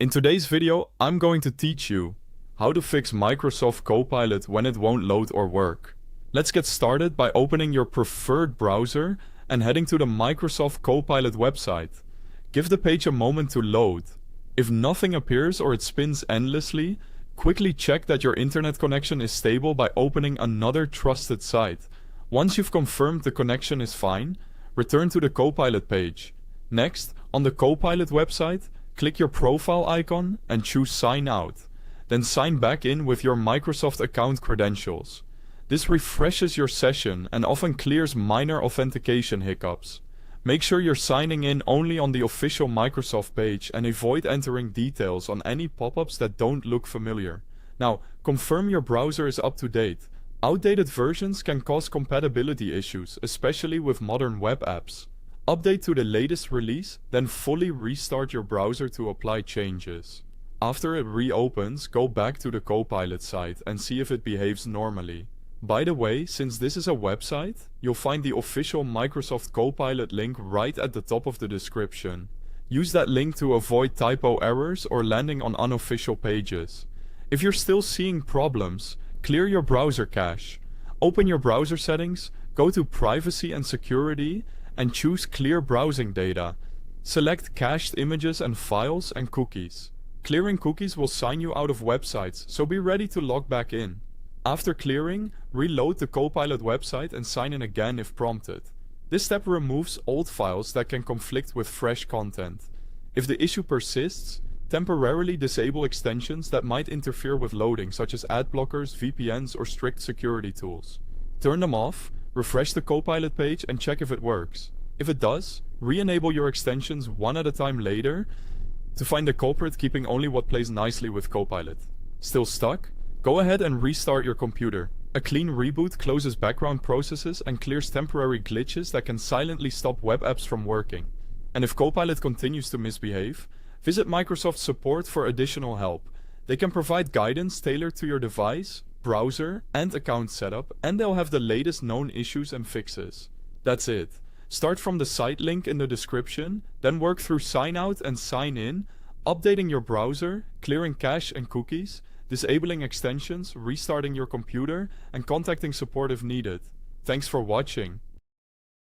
In today's video, I'm going to teach you how to fix Microsoft Copilot when it won't load or work. Let's get started by opening your preferred browser and heading to the Microsoft Copilot website. Give the page a moment to load. If nothing appears or it spins endlessly, quickly check that your internet connection is stable by opening another trusted site. Once you've confirmed the connection is fine, return to the Copilot page. Next, on the Copilot website, click your profile icon and choose Sign Out. Then sign back in with your Microsoft account credentials. This refreshes your session and often clears minor authentication hiccups. Make sure you're signing in only on the official Microsoft page and avoid entering details on any pop-ups that don't look familiar. Now, confirm your browser is up to date. Outdated versions can cause compatibility issues, especially with modern web apps. Update to the latest release, then fully restart your browser to apply changes. After it reopens, go back to the Copilot site and see if it behaves normally. By the way, since this is a website, you'll find the official Microsoft Copilot link right at the top of the description. Use that link to avoid typo errors or landing on unofficial pages. If you're still seeing problems, clear your browser cache. Open your browser settings, go to Privacy and Security, and choose Clear Browsing Data. Select cached images and files and cookies. Clearing cookies will sign you out of websites, so be ready to log back in. After clearing, reload the Copilot website and sign in again if prompted. This step removes old files that can conflict with fresh content. If the issue persists, temporarily disable extensions that might interfere with loading, such as ad blockers, VPNs, or strict security tools. Turn them off, refresh the Copilot page and check if it works. If it does, re-enable your extensions one at a time later to find the culprit, keeping only what plays nicely with Copilot. Still stuck? Go ahead and restart your computer. A clean reboot closes background processes and clears temporary glitches that can silently stop web apps from working. And if Copilot continues to misbehave, visit Microsoft support for additional help. They can provide guidance tailored to your device, browser, and account setup, and they'll have the latest known issues and fixes. That's it. Start from the site link in the description, then work through Sign Out and Sign In, updating your browser, clearing cache and cookies, disabling extensions, restarting your computer, and contacting support if needed. Thanks for watching.